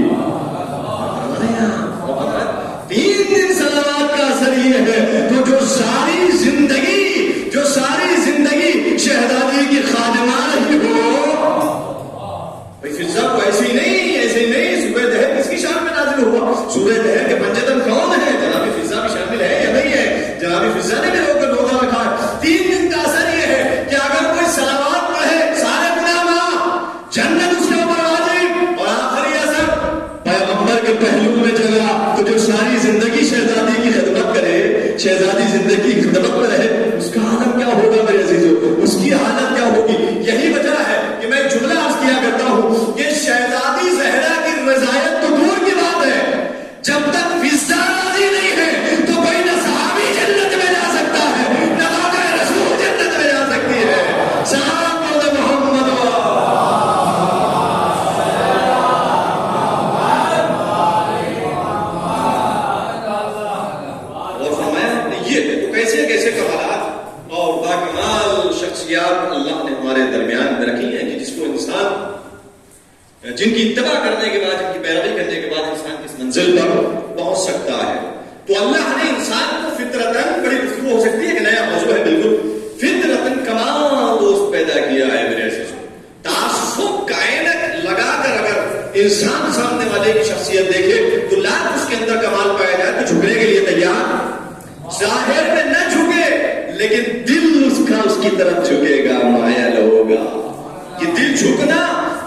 3 دن صلوات کا اثر یہ ہے. تو جو ساری زندگی شہزادی کی خادمہ رہی ہو، بھائی فضا کو ایسے ہی نہیں. سورہ دہر کس کی شان میں نازل ہوا؟ سورہ دہر کے پنجتن کون ہے؟ جناب فضا بھی شامل ہے یا نہیں ہے؟ جناب فضا نے بھی روزہ رکھا ہے. 3 دن کا اثر یہ ہے کہ اگر کوئی صلوات پڑھے سارے گناہ معاف، جنت اس کے اوپر واجب. اور آخری اثر پیغمبر کے پہلو میں جگہ. تو جو ساری زندگی شہزادی کی خدمت کرے، شہزادی زندگی کی خدمت میں رہے، اس کا حالت کیا ہوگا میرے عزیزو؟ اس کی حالت کیا ہوگی؟ یہی وجہ ہے کہ میں جملہ عرض کیا کرتا ہوں کہ شہزادی زہرا کی رضایت تو دور کی بات ہے، جب تک فضا راضی نہیں ہے تو کوئی نہ صحابی جنت میں جا سکتا ہے، نہ واقع رسول جنت میں جا سکتی ہے. سلام علی محمد. کیسے کمالات اور باکمال شخصیات اللہ نے ہمارے درمیان میں رکھی ہیں کہ جس کو انسان، جن کی اتباع کرنے کے بعد، جن کی پیروی کرنے کے بعد انسان کس منزل پر پہنچ سکتا ہے. تو اللہ نے انسان کو فطرتاً، بڑی گفتگو ہو سکتی ہے کہ نیا موضوع ہے بالکل، فطرتاً کمال دوست پیدا کیا ہے میرے عزیزو. تعصب کا عینک لگا کر اگر انسان سامنے والے کی شخصیت دیکھے تو لاکھ اس کے اندر کمال پایا جائے تو جھکنے کے لیے تیار، ظاہر میں نہ جھکے لیکن دل اس کا اس کی طرف جھکے گا، مائل ہوگا. یہ دل جھکنا،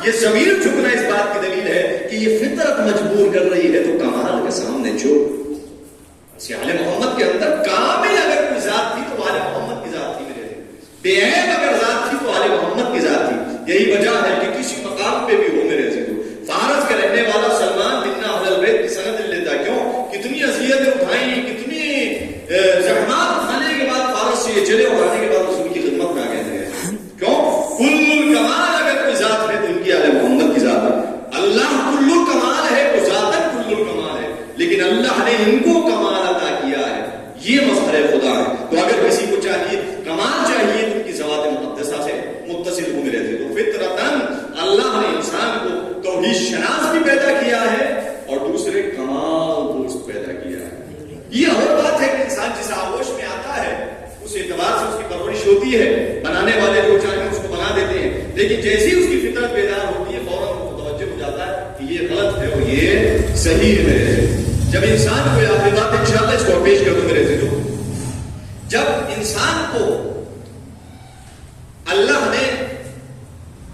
یہ ضمیر جھکنا اس بات کی دلیل ہے کہ یہ فطرت مجبور کر رہی ہے. تو کمال کے سامنے جھک. آل محمد کے اندر کامل اگر کوئی ذات تھی تو آل محمد کی ذات تھی میرے. بے عیب اگر ذات تھی تو آل محمد کی ذات تھی. یہی وجہ ہے کہ کسی مقام پہ بھی ہو میرے عزیزو، فارس کا رہنے والا سلمان بن اہل البیت کی سند لیتا. کیوں؟ کتنی اذیتیں اٹھائیں، کتنی زحمات اٹھانے کے بعد فارس سے یہ چلے اور آنے کے بعد رسول کی خدمت میں آ گئے تھے. کیوں؟ کل کمال اگر کوئی ذات ہے تو ان کی آل محمد کی ذات ہے. اللہ کل کمال ہے، وہ ذاتاً کل کمال ہے، لیکن اللہ نے ان کو کمال عطا کیا ہے. یہ مظہر خدا ہے. تو اگر کسی کو چاہیے کمال چاہیے تو ان کی ذوات مقدسہ سے متصل ہو میرے تھے. تو فطرتاً اللہ نے انسان کو توحید شناس بھی پیدا کیا ہے اور دوسرے کمال دوست پیدا کیا ہے. یہ اور بات ہے کہ انسان جس آغوش میں آتا ہے اس اعتبار سے اس کی پرورش ہوتی ہے. بنانے والے جو چاہیں اس کو بنا دیتے ہیں، لیکن جیسی اس کی فطرت بیدار ہوتی ہے فوراً وہ متوجہ ہو جاتا ہے کہ یہ غلط ہے اور یہ صحیح ہے. جب انسان کو آخری بات انشاءاللہ اس کو پیش کر دوں میرے عزیزو، جب انسان کو اللہ نے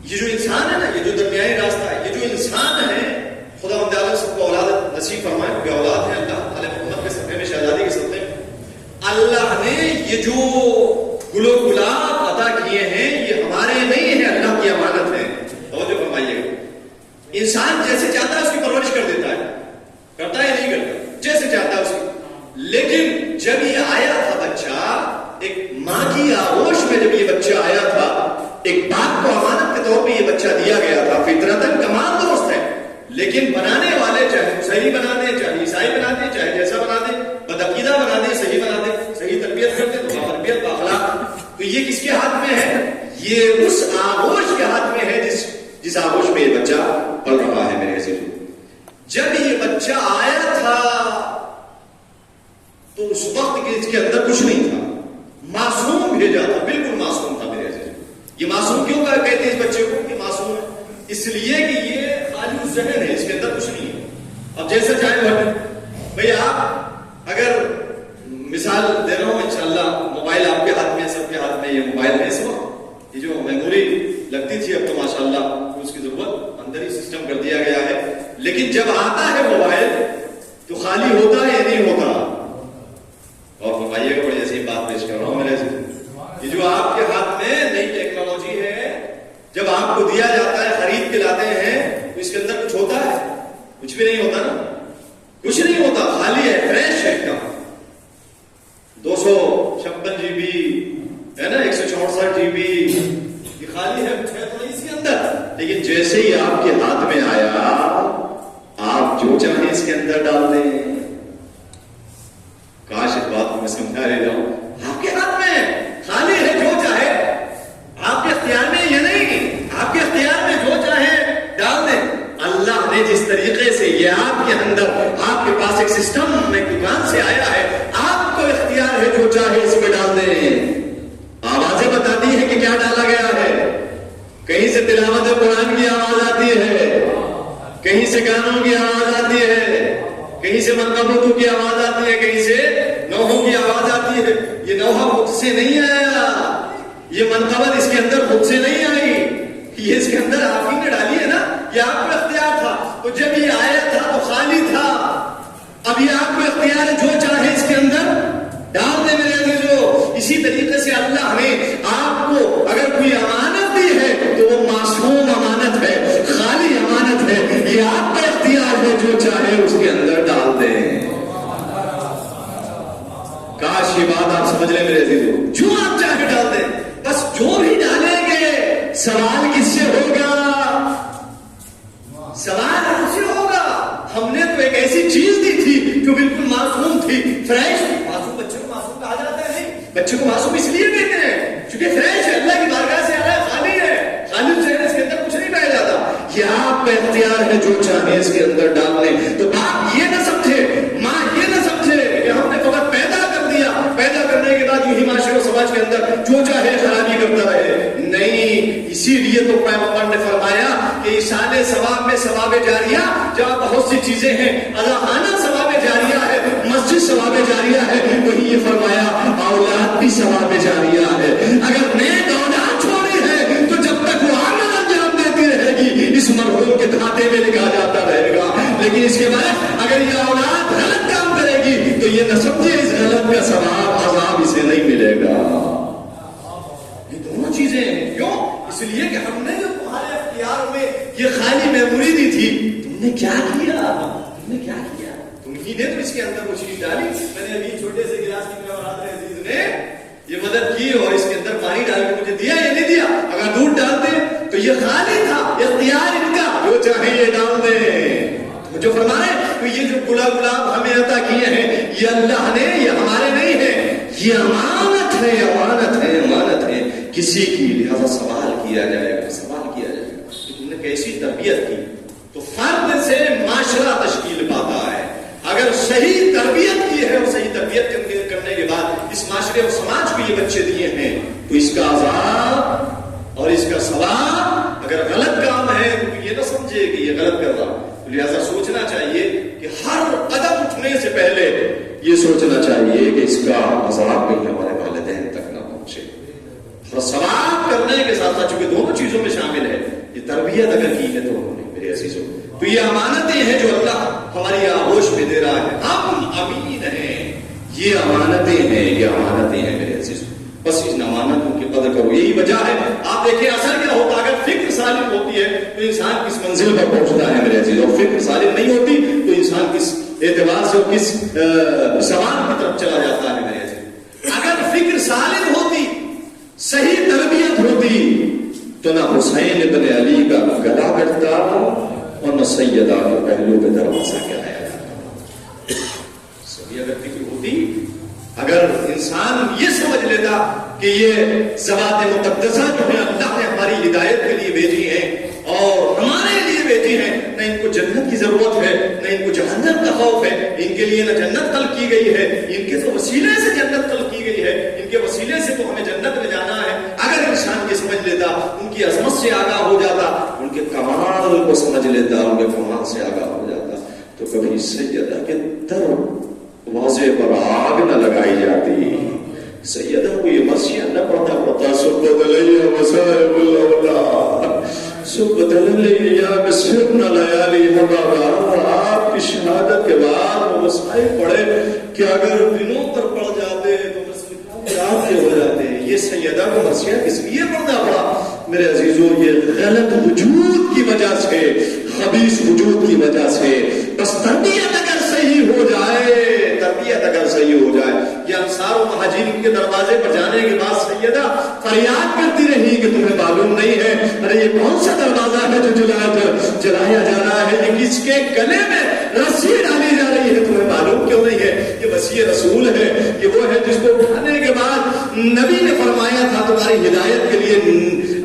یہ جو انسان ہے نا، یہ جو درمیانی راستہ ہے، یہ جو انسان ہے، خدا مند عالم سب کو اولاد نصیب فرمائے. بے اولاد ہے اللہ تعالی محمد کے صدقے میں، شہزادی کے صدقے میں اللہ نے یہ جو گل و گلاب عطا کیے ہیں یہ ہمارے نہیں ہیں، اللہ کی امانت ہے. توجہ فرمائیے گا. انسان جیسے چاہتا ہے اس کی پرورش کر دیتا ہے، کرتا ہے نہیں کرتا، جیسے چاہتا ہے اس کی. لیکن جب یہ آیا تھا بچہ، ایک ماں کی آغوش میں جب یہ بچہ آیا تھا، ایک باپ کو امانت کے طور پہ یہ بچہ دیا گیا تھا. فطرتاً کمال درست ہے، لیکن بنانے والے چاہے صحیح بنا دیں، چاہے عیسائی بنا دیں، چاہے جیسا بنا دیں، بدعقیدہ بنا دیں، صحیح بنا دیں، صحیح تربیت کر دیں، تو تربیت باخلاق. تو یہ کس کے ہاتھ میں ہے؟ یہ اس آغوش کے ہاتھ میں ہے جس آغوش میں یہ بچہ پل رہا ہے میرے عزیزو. جب یہ بچہ آیا تھا تو اس وقت اس کے اندر کچھ نہیں تھا، معصوم بھیجا تھا، بالکل معصوم تھا میرے عزیزو. یہ معصوم کیوں کہتے ہیں اس بچے کو کہ معصوم ہے؟ اس لیے کہ یہ خالی ذہن ہے، اس کے اندر کچھ نہیں ہے. اب جیسا چاہے بھائی بھائی آپ اگر مثال دے رہا ہوں انشاءاللہ، موبائل آپ کے ہاتھ میں، سب کے ہاتھ میں یہ موبائل ہے اس وقت. یہ جو میموری لگتی تھی اب تو ماشاءاللہ اس کی ضرورت اندر ہی سسٹم کر دیا گیا ہے. لیکن جب آتا ہے موبائل تو خالی ہوتا ہے یا نہیں ہوتا؟ اور فرمائیے گا بڑی ایسی بات پیش کر رہا ہوں میرے سے. یہ جو آپ کے ہاتھ میں نئی ٹیکنالوجی ہے، جب آپ کو دیا جاتا ہے، خرید کے لاتے ہیں تو اس کے اندر کچھ ہوتا ہے؟ کچھ بھی نہیں ہوتا نا، کچھ نہیں ہوتا، خالی ہے، فریش ہے ایک دم. 256 GB ہے نا، 164 GB یہ خالی ہے، کچھ ہے تو نہیں اس کے اندر. لیکن جیسے ہی آپ کے ہاتھ میں آیا آپ جو چاہیں اس کے اندر ڈال دیں. کاش اس بات کو میں سمجھا رہا ہوں. آپ کے ہاتھ میں خالی ہے، جو چاہے آپ کے اختیار میں، یہ نہیں آپ کے اختیار میں جو چاہے ڈال دیں. اللہ نے جس طریقے سے یہ آپ کے اندر، آپ کے پاس ایک سسٹم ایک دکان سے آیا ہے، آپ کو اختیار ہے جو چاہے اس میں ڈال دیں. آوازیں بتاتی ہیں کہ کیا ڈالا گیا ہے. کہیں سے تلاوت قرآن کی آواز آتی ہے، کہیں سے گانوں کی آواز آتی ہے، کہیں سے منقبتوں کی آواز آتی ہے، کہیں سے نوحوں کی آواز آتی ہے. یہ نوحہ خود سے نہیں آیا، یہ منقبت اس کے اندر خود سے نہیں آئی، یہ اس کے اندر آپ ہی نے ڈالی ہے نا. یہ آپ کو اختیار تھا، تو جب یہ آیا تھا تو خالی تھا. اب یہ آپ کو اختیار ہے، جو چاہے اس کے اندر ڈال دے میرے عزیزو. اسی طریقے سے اللہ نے آپ کو اگر کوئی امانت دی ہے تو وہ معصوم امانت ہے، خالی امانت ہے. یہ آپ کا اختیار ہے، جو چاہے اس کے اندر ڈال دیں. کاش یہ بات آپ سمجھ لیں میرے عزیزو، جو آپ چاہے ڈال دیں. بس جو بھی ڈالیں گے سوال کس سے ہوگا؟ سوال ہم سے ہوگا. ہم نے تو ایک ایسی چیز دی تھی جو بالکل معصوم تھی، فریش. معصوم بچے کو معصوم کہا جاتا ہے نہیں، بچے کو معصوم اس لیے کہتے ہیں کیونکہ فریش ہے، اللہ کی بارگاہ سے آیا ہے، خالی ہے، خالی سے اس کے اندر کچھ نہیں پایا جاتا. یہ آپ کا اختیار ہے، جو چاہے اس کے اندر ڈال دیں. تو باپ یہ نہ سمجھے، ماں یہ نہ سمجھے کہ ہم نے فقط پیدا کر دیا، پیدا کرنے کے بعد یوں ہی معاشرے و سماج کے اندر جو چاہے خرابی کرتا رہے. نہیں، اسی لیے تو پیغمبر نے فرمایا کہ ایصال ثواب میں ثواب جاریہ، جہاں بہت سی چیزیں ہیں، اذاخانہ ثواب جاریہ ہے، مسجد ثواب جاریہ ہے، وہی یہ فرمایا اولاد بھی ثواب جاریہ ہے. اگر نیک اولاد چھوڑی ہے تو جب تک وہ عمل انجام دیتی رہے گی اس مرحوم کے کھاتے میں لکھا جاتا رہے گا. لیکن اس کے بعد اگر یہ اولاد غلط کام کرے گی تو یہ نہ سمجھے اس غلط کا ثواب عذاب اسے نہیں ملے گا. یہ دونوں چیزیں ہیں. کیوں؟ اس لیے کہ ہم نے جو تمہارے اختیار میں یہ خالی میموری دی تھی، تم نے کیا کیا؟ تم نے کیا کیا؟ تم ہی نے تو اس کے اندر وہ چیز ڈالی. میں نے ابھی چھوٹے سے گلاس کی برادر عزیز نے یہ مدد کی اور اس کے اندر پانی ڈال کے مجھے دیا یا نہیں دیا. اگر دودھ ڈالتے تو یہ خالی تھا، اختیار ان کا، جو چاہے یہ ڈال دیں. جو فرمائے تو یہ جو گلاب ہمیں عطا کیے ہیں یہ اللہ نے، یہ ہمارے نہیں ہیں، یہ امانت ہے، امانت ہے، امانت ہے کسی کی. لہذا سوال کیا جائے گا، سوال کیا جائے گا کہ تم نے کیسی تربیت کی. تو فرد سے معاشرہ تشکیل پاتا ہے. اگر صحیح تربیت کی ہے اور صحیح تربیت کرنے کے بعد اس معاشرے اور سماج کو یہ بچے دیے ہیں تو اس کا عذاب اور اس کا ثواب. اگر غلط کام ہے تو یہ نہ سمجھے کہ یہ غلط کر رہا. لہذا سوچنا چاہیے کہ ہر قدم اٹھنے سے پہلے یہ سوچنا چاہیے کہ اس کا عذاب کہیں ہمارے والدین تک نہ پہنچے. اور ثواب کرنے کے ساتھ ساتھ چونکہ دونوں چیزوں میں شامل ہے، یہ تربیت اگر کی ہے تو میرے عزیزوں تو یہ امانتیں ہیں جو اللہ ہماری آغوش میں دے رہا ہے. ہم امین ہیں، یہ امانتیں ہیں، یہ امانتیں ہیں میرے عزیزوں. بس ان امانتوں کی قدر کرو. یہی وجہ ہے. آپ دیکھیں اثر کیا ہوتا ہے. اگر فکر سالم ہوتی ہے تو انسان کس منزل پر پہنچتا ہے میرے عزیز، اور فکر سالم نہیں ہوتی تو انسان کس اعتبار سے اور کس سوال کی طرف چلا جاتا ہے میرے عزیز. اگر فکر سالم ہوتی، صحیح تربیت ہوتی تو نہ حسین ابن علی کا گلا کٹتا اور نہ سیدہ کے پہلو پہ دروازہ گرایا جاتا. صحیح اگر فکر ہوتی، اگر انسان یہ سمجھ لیتا کہ یہ ذوات مقدسہ جو ہیں اللہ نے ہماری ہدایت کے لیے بھیجی ہیں اور ہمارے لیے بھیجی ہیں، نہ ان کو جنت کی ضرورت ہے نہ ان کو جہنم کا خوف ہے. ان کے لیے نہ جنت خلق کی گئی ہے، ان کے تو وسیلے سے جنت خلق کی گئی ہے، ان کے وسیلے سے تو ہمیں جنت میں جانا ہے. اگر انسان یہ سمجھ لیتا، ان کی عظمت سے آگاہ ہو جاتا، ان کے کمال کو سمجھ لیتا، ان کے کمال سے آگاہ ہو جاتا تو کبھی سیدہ کے دروازے پر آگ نہ لگائی جاتی. سیدہ کو یہ مسیح نہ پڑتا سبت علیہ وسائب اللہ سبت علیہ بسرنا لیالی حبابا. آپ کی شہادت کے بعد وہ مسائب پڑے کہ اگر دنوں پر پڑ جاتے تو مسئلہ آپ کے ہو جاتے. یہ سیدہ کو مسیح کس لیے پڑھنا پڑا؟ میرے عزیزوں یہ غلط وجود کی وجہ سے، خبیث وجود کی وجہ سے، بس تربیت اگر صحیح ہو جائے، تربیت اگر صحیح ہو جائے. یہ انصار و مہاجرین کے دروازے پر جانے کے بعد سیدہ فریاد کرتی رہی کہ تمہیں معلوم نہیں ہے ارے یہ کون سا دروازہ ہے جو جلایا جا رہا ہے، یہ کس کے گلے میں رسی ڈالی جا رہی ہے، تمہیں معلوم کیوں نہیں ہے؟ یہ وسیع رسول ہے، یہ وہ ہے جس کو اٹھانے کے بعد نبی نے فرمایا تھا تمہاری ہدایت کے لیے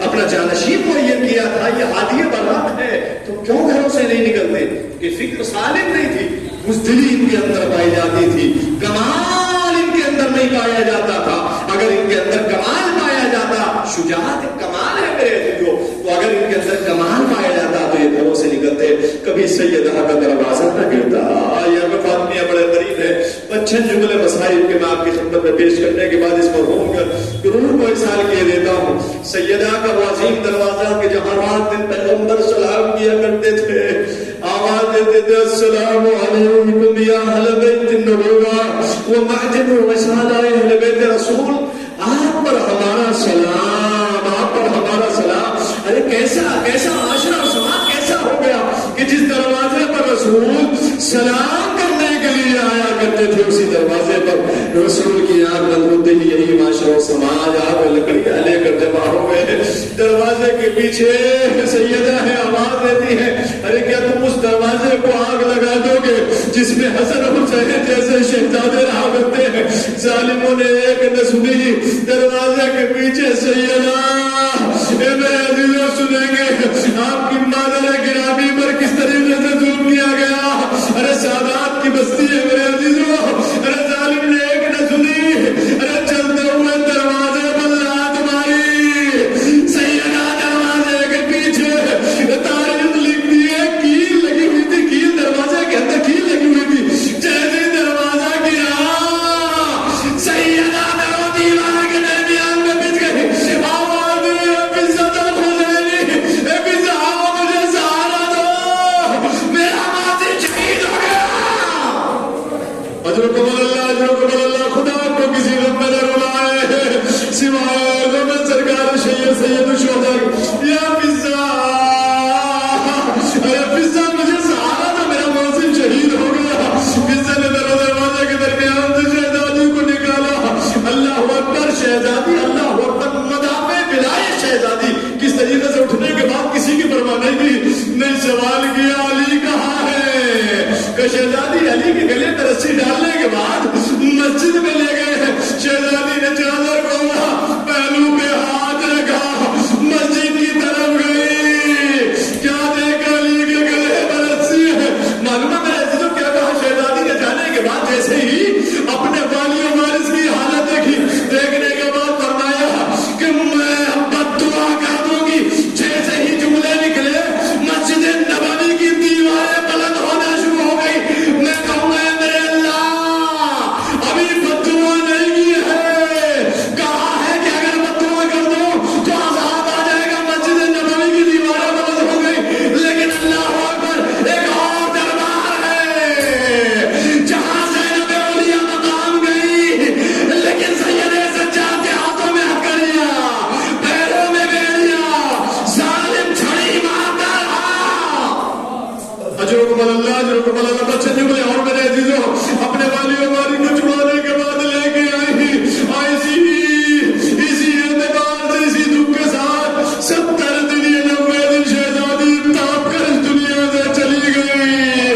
اپنا جانشین معین کیا تھا، یہ ہادی برحق ہے. تو کیوں گھروں سے نہیں نکلتے؟ کہ فکر سالم نہیں تھی، بزدلی ان کے اندر پائی جاتی تھی، کمال ان کے اندر نہیں پایا جاتا تھا. اگر ان کے اندر کمال پایا جاتا، شجاعت کمال ہے میرے عزیزوں، تو اگر ان کے اندر کمال پایا جاتا تو یہ گھروں سے نکلتے. کبھی سیدہ کا دروازہ نہ گرتا. یہ فاطمیہ بڑے قریب ہے. 5 جملے مسائل کے میں آپ کی خدمت میں پیش کرنے کے بعد اس مرحوم کا روح کو احسان کیے دیتا ہوں. سیدہ کا وہ عظیم دروازہ کہ جہاں رات دن پیغمبر سلام کیا کرتے تھے، آواز دیتے تھے السلام علیکم یا اہل بیت النبوہ و معدن و رسالہ اہل بیت رسول، آپ پر ہمارا سلام، آپ پر ہمارا سلام. ارے کیسا معاشرہ اور سماج کیسا ہو گیا کہ جس دروازے پر رسول سلام کرنے کے لیے آیا کرتے تھے، اسی دروازے پر رسول کی آنکھ بند ہوتے ہی یہی معاشرہ و سماج آپ لکڑیاں لے کر جمع ہو گئے. دروازے کے پیچھے سیدہ ہے، آواز دیتی ہے ارے کیا تم اس دروازے کو آگ لگا دو گے جس میں حسن حسین جیسے شہزادے رہا کرتے ہیں؟ ظالموں نے ایک نہ سنی. دروازے کے پیچھے سیدہ میرے عزیزوں سنیں گے آپ کی مادر گرامی پر کس طریقے سے ظلم کیا گیا. ارے سادات کی بستی ہے میرے عزیزوں. ارے ظالم نے ایک نہ سنی، ارے چلتے ہوئے دروازے پر لات ماری. سیدہ دروازے کے پیچھے تاریخ لکھ دی ہے، کیل لگی ہوئی تھی، کیل دروازے کے اندر کیل لگی ہوئی تھی. جیسے دروازہ گرا سیدہ درو دیوار کے درمیان میں بچ گئی. آواز عزت الخزینی، مجھے سہارا دو، میرا ماضی شہید ہو گیا. اجرکم اللہ، اجرکم اللہ. خدا کو کسی غم میں نہ رلائے سوائے غم سرکار سید الشہداء. یا فضا، اے فضا مجھے سہارا دو، میرا ماضی شہید ہو گیا. فضا نے دروازے کے درمیان سے شہزادی کو نکالا. اللہ اکبر. شہزادی، اللہ اکبر. مدافع بلائے شہزادی کس طریقے سے اٹھنے کے بعد کسی کی پرواہ نہیں کی. نہیں سوال کیا علی کہاں ہے، کہ شہزادی علی کے گلے پر رسی ڈالنے کے بعد مسجد میں لے گئے. شہزادی نے چادر کھولا، پہلو پہ ہاتھ رکھا، مسجد کی طرف گئی. کیا دیکھا؟ علی کے گلے پر رسی ہے. معلوم ہے میرے عزیزوں کیا کہا شہزادی نے جانے کے بعد؟ جیسے ہی اپنے والی و وارث کی حالت دیکھی، دیکھنے کے بعد فرمایا کہ میں بد دعا کر دوں گی. جیسے ہی جملے نکلے مسجد نبوی کی دیواریں بلند ہونا شروع ہو گئی. میں کہوں گا میرے اللہ ابھی بد دعا نہیں کی ہے، کہا ہے کہ اگر بد دعا کر دوں تو عذاب آ جائے گا. مسجد نبوی کی دیواریں بلند ہو گئی، لیکن اللہ اکبر ایک اور دربار ہے جہاں زینب اولیاء مقام گئی، لیکن سید سجاد کے ہاتھوں میں ہتھکڑیاں، پیروں میں بیڑیاں، ظالم چھڑی مارتا رہا. اجرکم اللہ، اجرکم اللہ. بچے جملے اور میرے عزیزوں اپنے والی و واری کو چھڑانے کے بعد لے کے اسی اعتبار سے، اسی دکھ کے ساتھ 70 دن یا 90 دن شہزادی تاپ کر اس دنیا سے چلی گئی.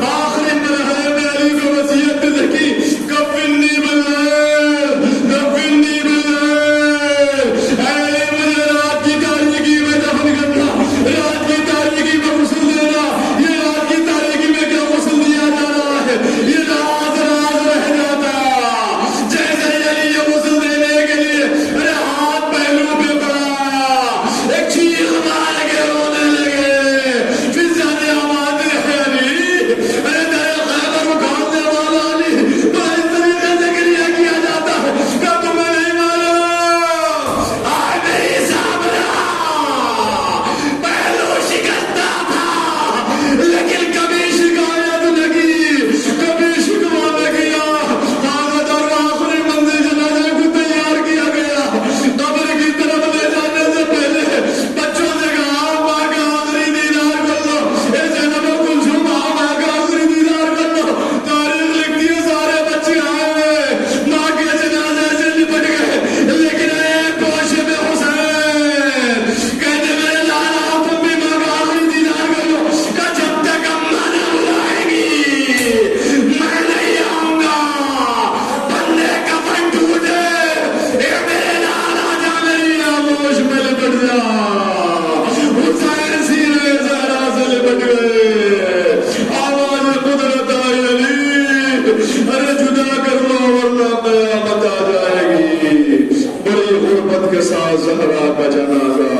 آخری مرحلے میں علی کو وصیت دیکھی، کفنی باللیل، کفنی باللیل. اے مجھے رات کی تاریکی میں دفن کرنا، رات کی تاریکی میں غسل دینا. یہ رات کی تاریکی میں کیا غسل دیا جا رہا ہے؟ مجھے جدا کرنا ورنہ قیامت آ جائے گی. بڑی غربت کے ساتھ زہرا کا جنازہ